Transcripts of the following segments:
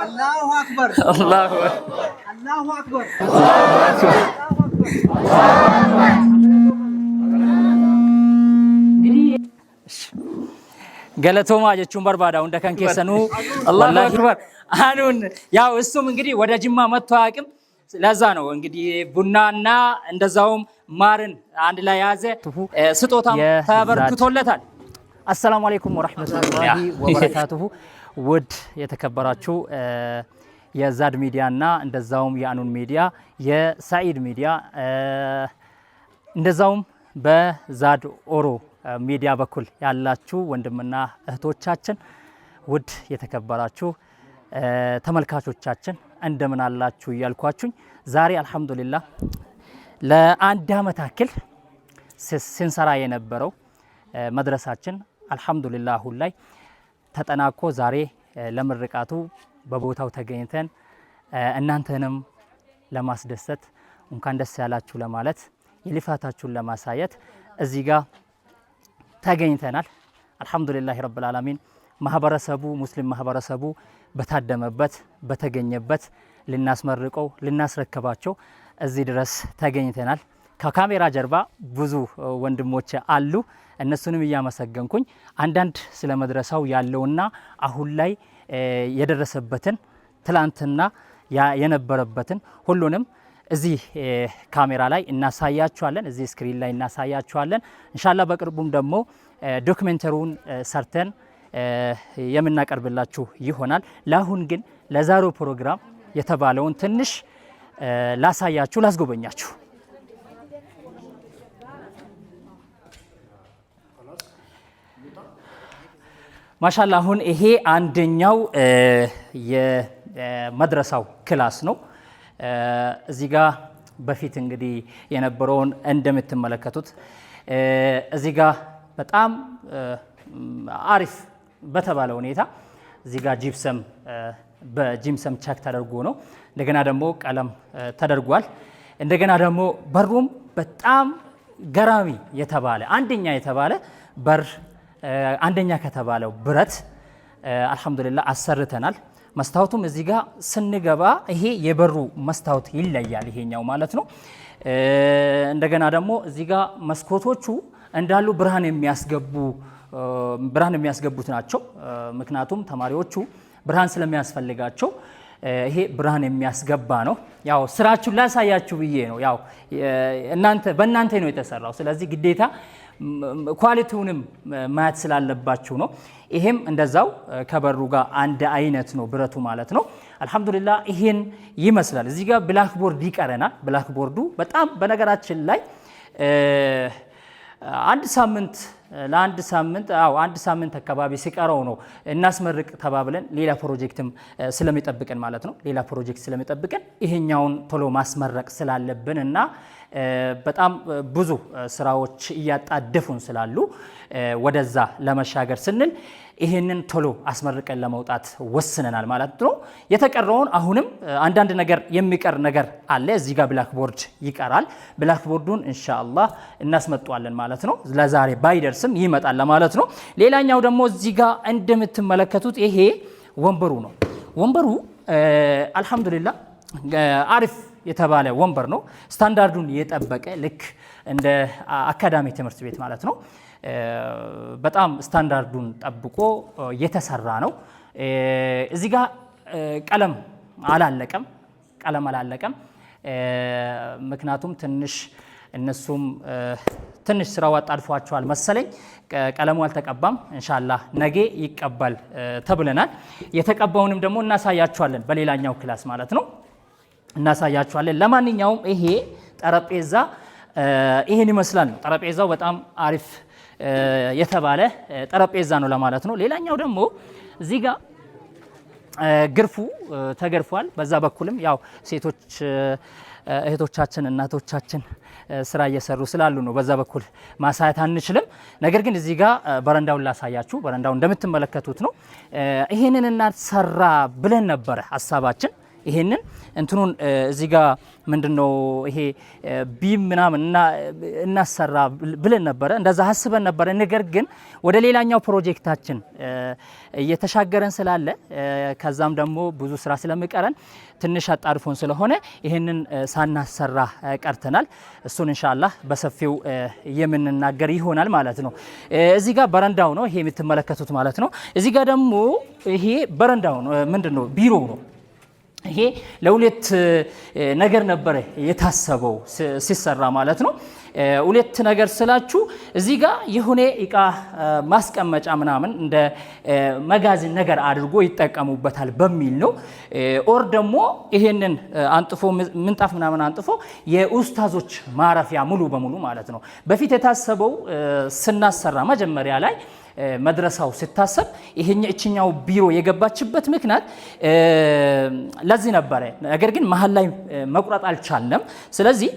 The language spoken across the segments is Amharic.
الله أكبر الله أكبر ገለቶማ ጀቹን በርባዳ እንደ ከን ከሰኑ አላሁ አክበር አኑን ያው እሱም እንግዲህ ወደ ጅማ መጥቶ አያውቅም። ለዛ ነው እንግዲህ ቡናና እንደዛውም ማርን አንድ ላይ ያዘ ስጦታም ተበርክቶለታል። አሰላሙ አለይኩም ወራህመቱላሂ ወበረካቱሁ። ውድ የተከበራችሁ የዛድ ሚዲያና እንደዛውም የአኑን ሚዲያ የሳኢድ ሚዲያ እንደዛውም በዛድ ኦሮ ሚዲያ በኩል ያላችሁ ወንድምና እህቶቻችን ውድ የተከበራችሁ ተመልካቾቻችን እንደምን አላችሁ እያልኳችሁኝ ዛሬ አልহামዱሊላህ ለአንድ አመት ያክል ስንሰራ የነበረው መድረሳችን አልহামዱሊላህ አሁን ላይ ተጠናቆ ዛሬ ለምርቃቱ በቦታው ተገኝተን እናንተንም ለማስደሰት እንኳን ደስ ያላችሁ ለማለት የልፋታችሁን ለማሳየት እዚህ ጋር ተገኝተናል። አልহামዱሊላህ ረብል ዓለሚን ማህበረሰቡ ሙስሊም ማህበረሰቡ በታደመበት በተገኘበት ልናስመርቀው ልናስረከባቸው እዚህ ድረስ ተገኝተናል። ከካሜራ ጀርባ ብዙ ወንድሞች አሉ። እነሱንም እያመሰገንኩኝ አንዳንድ ስለ መድረሳው ያለውና አሁን ላይ የደረሰበትን ትላንትና የነበረበትን ሁሉንም እዚህ ካሜራ ላይ እናሳያችኋለን። እዚህ ስክሪን ላይ እናሳያችኋለን። ኢንሻአላህ በቅርቡም ደግሞ ዶክመንተሪውን ሰርተን የምናቀርብላችሁ ይሆናል። ለአሁን ግን ለዛሬው ፕሮግራም የተባለውን ትንሽ ላሳያችሁ ላስጎበኛችሁ። ማሻአላህ አሁን ይሄ አንደኛው የመድረሳው ክላስ ነው። እዚህ ጋር በፊት እንግዲህ የነበረውን እንደምትመለከቱት እዚህ ጋር በጣም አሪፍ በተባለ ሁኔታ እዚህ ጋር ጂፕሰም በጂፕሰም ቸክ ተደርጎ ነው። እንደገና ደግሞ ቀለም ተደርጓል። እንደገና ደግሞ በሩም በጣም ገራሚ የተባለ አንደኛ የተባለ በር አንደኛ ከተባለው ብረት አልহামዱሊላህ አሰርተናል። መስታወቱም እዚህ ጋር ስንገባ ይሄ የበሩ መስታወት ይለያል፣ ይሄኛው ማለት ነው። እንደገና ደግሞ እዚህ ጋር መስኮቶቹ እንዳሉ ብርሃን የሚያስገቡት ናቸው። ምክንያቱም ተማሪዎቹ ብርሃን ስለሚያስፈልጋቸው ይሄ ብርሃን የሚያስገባ ነው። ያው ስራችሁን ላሳያችሁ ብዬ ነው። ያው በእናንተ ነው የተሰራው። ስለዚህ ግዴታ ኳሊቲውንም ማየት ስላለባችሁ ነው። ይሄም እንደዛው ከበሩ ጋር አንድ አይነት ነው ብረቱ ማለት ነው። አልহামዱሊላህ ይሄን ይመስላል። እዚህ ጋር ብላክ ቦርድ ይቀረናል። ብላክ ቦርዱ በጣም በነገራችን ላይ አንድ ሳምንት አካባቢ ሲቀረው ነው እናስመርቅ ተባብለን ሌላ ፕሮጀክትም ስለሚጠብቀን ማለት ነው። ሌላ ፕሮጀክት ስለሚጠብቀን ይሄኛውን ቶሎ ማስመረቅ ስላለብን እና በጣም ብዙ ስራዎች እያጣደፉን ስላሉ ወደዛ ለመሻገር ስንል ይሄንን ቶሎ አስመርቀን ለመውጣት ወስነናል ማለት ነው። የተቀረውን አሁንም አንዳንድ ነገር የሚቀር ነገር አለ። እዚህ ጋር ብላክ ቦርድ ይቀራል። ብላክ ቦርዱን ኢንሻአላህ እናስመጣዋለን ማለት ነው። ለዛሬ ባይደርስም ይመጣል ማለት ነው። ሌላኛው ደግሞ እዚህ ጋር እንደምትመለከቱት ይሄ ወንበሩ ነው። ወንበሩ አልহামዱሊላህ አሪፍ የተባለ ወንበር ነው። ስታንዳርዱን የጠበቀ ልክ እንደ አካዳሚ ትምህርት ቤት ማለት ነው። በጣም ስታንዳርዱን ጠብቆ የተሰራ ነው። እዚህ ጋር ቀለም አላለቀም። ምክንያቱም ትንሽ እነሱም ትንሽ ስራው አጣድፏቸዋል መሰለኝ። ቀለሙ አልተቀባም። ኢንሻአላህ ነገ ይቀባል ተብለናል። የተቀባውንም ደግሞ እናሳያችኋለን በሌላኛው ክላስ ማለት ነው። እናሳያችኋለን። ለማንኛውም ይሄ ጠረጴዛ ይሄን ይመስላል። ጠረጴዛው በጣም አሪፍ የተባለ ጠረጴዛ ነው ለማለት ነው። ሌላኛው ደግሞ እዚህ ጋር ግርፉ ተገርፏል። በዛ በኩልም ያው ሴቶች እህቶቻችን እናቶቻችን ስራ እየሰሩ ስላሉ ነው በዛ በኩል ማሳየት አንችልም። ነገር ግን እዚህ ጋር በረንዳውን ላሳያችሁ። በረንዳው እንደምትመለከቱት ነው። ይሄንን እናሰራ ብለን ነበረ ሐሳባችን። ይሄንን እንትኑን እዚህ ጋር ምንድነው ይሄ ቢም ምናምን እናሰራ ብለን ነበር እንደዛ ሐስበን ነበር ነገር ግን ወደ ሌላኛው ፕሮጀክታችን እየተሻገረን ስላለ ከዛም ደግሞ ብዙ ስራ ስለሚቀረን ትንሽ አጣርፎን ስለሆነ ይሄንን ሳናሰራ ቀርተናል እሱን ኢንሻአላህ በሰፊው የምንናገር ይሆናል ማለት ነው እዚህ ጋር በረንዳው ነው ይሄ የምትመለከቱት ማለት ነው እዚህ ጋር ደግሞ ይሄ በረንዳው ነው ምንድነው ቢሮ ነው ይሄ ለሁለት ነገር ነበር የታሰበው ሲሰራ ማለት ነው ሁለት ነገር ስላችሁ እዚህ ጋር የሆነ እቃ ማስቀመጫ ምናምን እንደ መጋዘን ነገር አድርጎ ይጠቀሙበታል በሚል ነው ኦር ደግሞ ይሄንን አንጥፎ ምንጣፍ ምናምን አንጥፎ የኡስታዞች ማረፊያ ሙሉ በሙሉ ማለት ነው በፊት የታሰበው ስናሰራ መጀመሪያ ላይ መድረሳው ሲታሰብ እቺኛው ቢሮ የገባችበት ምክንያት ለዚህ ነበር ነገር ግን መሃል ላይ መቁረጥ አልቻለም ስለዚህ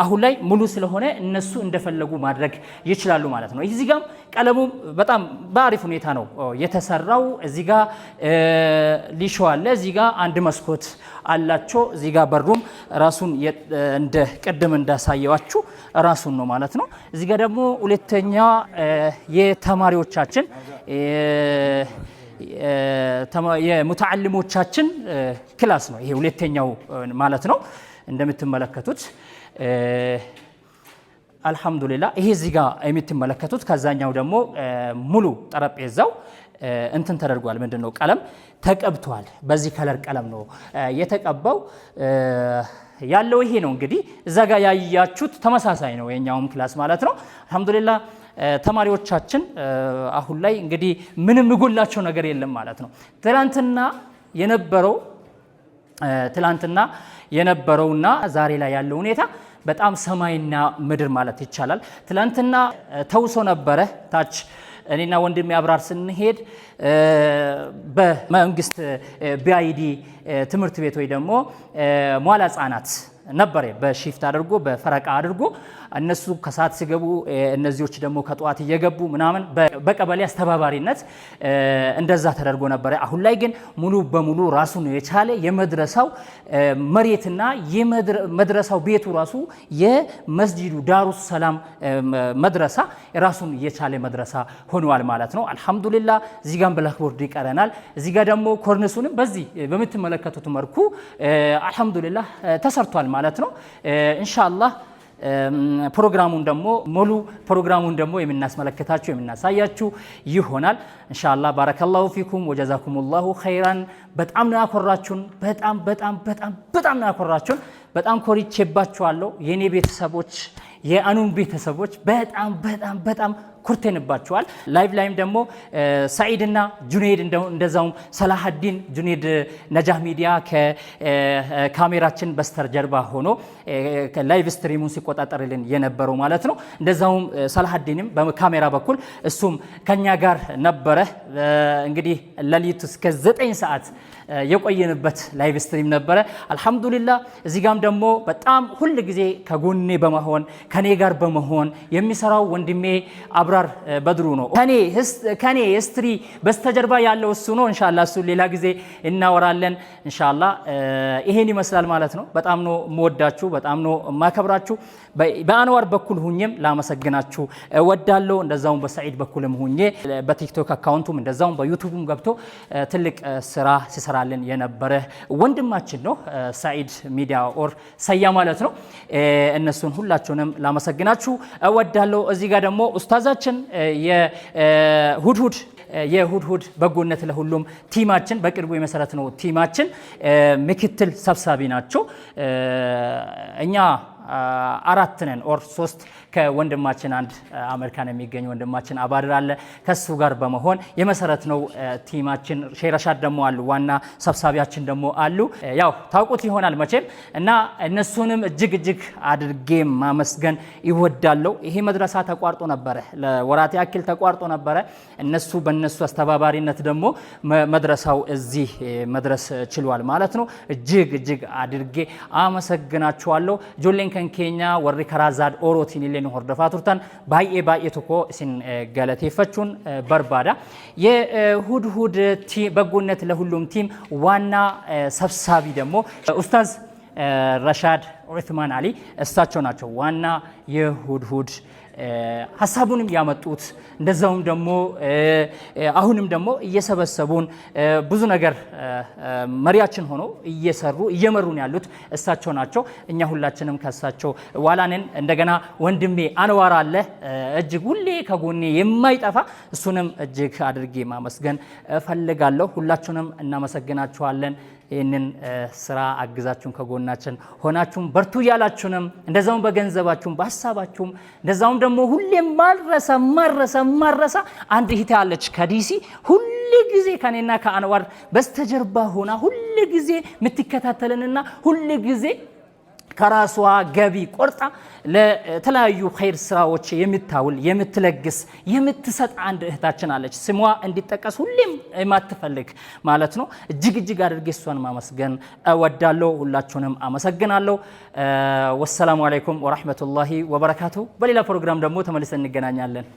አሁን ላይ ሙሉ ስለሆነ እነሱ እንደፈለጉ ማድረግ ይችላሉ ማለት ነው እዚህ ጋር ቀለሙ በጣም በአሪፍ ሁኔታ ነው የተሰራው እዚህ ጋር ሊሾ አለ እዚህ ጋር አንድ መስኮት አላቸው እዚህ ጋር በሩም ራሱን እንደ ቀደም እንዳሳየዋችሁ ራሱን ነው ማለት ነው እዚህ ጋር ደግሞ ሁለተኛ የተማሪዎቻችን የሙተዓልሞቻችን ክላስ ነው ይሄ ሁለተኛው ማለት ነው እንደምትመለከቱት አልহামዱሊላህ ይሄ እዚህ ጋር የምትመለከቱት ከዛኛው ደግሞ ሙሉ ጠረጴዛው እንትን ተደርጓል ምንድነው ቀለም ተቀብቷል በዚህ ከለር ቀለም ነው የተቀባው ያለው ይሄ ነው እንግዲህ እዛ ጋር ያያችሁት ተመሳሳይ ነው የኛውም ክላስ ማለት ነው አልহামዱሊላህ ተማሪዎቻችን አሁን ላይ እንግዲህ ምንም ይጎላቸው ነገር የለም ማለት ነው ትላንትና የነበረውና ዛሬ ላይ ያለው ሁኔታ በጣም ሰማይና ምድር ማለት ይቻላል ትላንትና ተውሶ ነበረ ታች እኔና ወንድሜ አብራር ስንሄድ በመንግስት ቢአይዲ ትምህርት ቤት ወይ ደግሞ ሟላ ህጻናት ነበር በሺፍት አድርጎ በፈረቃ አድርጎ እነሱ ከሰዓት ሲገቡ እነዚህዎች ደግሞ ከጧት እየገቡ ምናምን በቀበሌ አስተባባሪነት እንደዛ ተደርጎ ነበር አሁን ላይ ግን ሙሉ በሙሉ ራሱን የቻለ የመድረሳው መሬትና የመድረሳው ቤቱ ራሱ የመስጂዱ ዳሩስ ሰላም መድረሳ ራሱን የቻለ መድረሳ ሆኗል ማለት ነው አልহামዱሊላህ እዚህ ጋር ብላክቦርድ ይቀረናል እዚህ ጋር ደግሞ ኮርኒሱንም በዚህ በምትመለከቱት መልኩ አልহামዱሊላህ ተሰርቷል ማለት ነው ኢንሻአላህ ፕሮግራሙን ደግሞ የምናስመለከታችሁ የምናሳያችሁ ይሆናል ኢንሻአላህ ባረከላሁ ፊኩም ወጀዛኩሙላሁ ኸይራን በጣም ነው ያኮራችሁን በጣም ነው ያኮራችሁን በጣም ኮሪቼባችኋለሁ የኔ ቤተሰቦች የአኑን ቤተሰቦች በጣም ኩርተንባችኋል ላይቭ ላይም ደግሞ ሰዒድና ጁኔድ እንደዛውም ሰላሐዲን ጁኔድ ነጃህ ሚዲያ ከካሜራችን በስተጀርባ ሆኖ ላይቭ ስትሪሙን ሲቆጣጠርልን የነበረው ማለት ነው እንደዛውም ሰላሐዲንም በካሜራ በኩል እሱም ከኛ ጋር ነበረ እንግዲህ ለሊቱ እስከ 9 ሰዓት የቆየንበት ላይቭ ስትሪም ነበረ አልহামዱሊላህ እዚህ ጋም ደግሞ በጣም ሁሉ ጊዜ ከጎኔ በመሆን ከኔ ጋር በመሆን የሚሰራው ወንድሜ አብራር በድሩ ነው ከኔ ስትሪ በስተጀርባ ያለው እሱ ነው ኢንሻአላህ እሱ ሌላ ጊዜ እናወራለን ኢንሻአላህ ይሄን ይመስላል ማለት ነው በጣም ነው መወዳችሁ በጣም ነው ማከብራችሁ በአንዋር በኩል ሁኜም ላመሰግናችሁ ወዳለው እንደዛው በሰዒድ በኩልም ሁኜ በቲክቶክ አካውንቱም እንደዛው በዩቲዩብም ገብቶ ትልቅ ስራ ሲሰራልን የነበረ ወንድማችን ነው ሰዒድ ሚዲያ ኦር ሰያ ማለት ነው እነሱን ሁላችሁንም ላመሰግናችሁ ወዳለው እዚህ ጋር ደግሞ ኡስታዛችን የሁድሁድ በጎነት ለሁሉም ቲማችን በቅርቡ የመሰረት ነው ቲማችን ምክትል ሰብሳቢ ናቸው እኛ 4 ነን ኦር 3 ከወንድማችን አንድ አሜሪካን የሚገኝ ወንድማችን አባድር አለ ከሱ ጋር በመሆን የመሰረት ነው ቲማችን ሼራሻድ ደግሞ አሉ ዋና ሰብሳቢያችን ደግሞ አሉ ያው ታውቁት ይሆናል መቼም እና እነሱንም እጅግ አድርጌ ማመስገን ይወዳለው ይሄ መድረሳ ተቋርጦ ነበር ለወራት ያክል ተቋርጦ ነበር እነሱ በእነሱ አስተባባሪነት ደግሞ መድረሳው እዚህ መድረስ ችሏል ማለት ነው እጅግ አድርጌ አመሰግናችኋለሁ ጆሌን kan keenya warri karaa zaad orootiin illee nu hordofaa turtan baay'ee tokko isin galateeffachuun barbaada የሁድሁድ በጎነት ለሁሉም ቲም ዋና ሰብሳቢ ደግሞ ኡስታዝ ረሻድ ዑስማን አሊ እሳቸው ናቸው ዋና የሁድሁድ ሐሳቡንም ያመጡት እንደዛውም ደግሞ አሁንም ደግሞ እየሰበሰቡን ብዙ ነገር መሪያችን ሆኖ እየመሩን ያሉት እሳቸው ናቸው እኛ ሁላችንም ከሳቸው ዋላነን እንደገና ወንድሜ አንዋር አለ እጅግ ሁሌ ከጎኔ የማይጠፋ እሱንም እጅግ አድርጌ ማመስገን ፈልጋለሁ ሁላችንም እናመሰግናችኋለን ይህንን ስራ አግዛችሁን ከጎናችን ሆናችሁን በርቱ ያላችሁንም እንደዛውም በገንዘባችሁም በሐሳባችሁም እንደዛውም ደግሞ ሁሌም ማረሳ አንድ እህት ያለች ከዲሲ ሁሉ ጊዜ ከኔና ከአንዋር በስተጀርባ ሆና ሁሉ ጊዜ ምትከታተለንና ሁሉ ጊዜ ከራሷ ገቢ ቆርጣ ለተለያዩ ኸይር ስራዎች የምታውል የምትለግስ የምትሰጥ አንድ እህታችን አለች ስሟ እንዲጠቀስ ሁሌም የማትፈልግ ማለት ነው እጅግ አድርጌ እሷን ማመስገን እወዳለሁ ሁላችሁንም አመሰግናለሁ ወሰላሙ አለይኩም ወራህመቱላሂ ወበረካቱ በሌላ ፕሮግራም ደግሞ ተመልሰን እንገናኛለን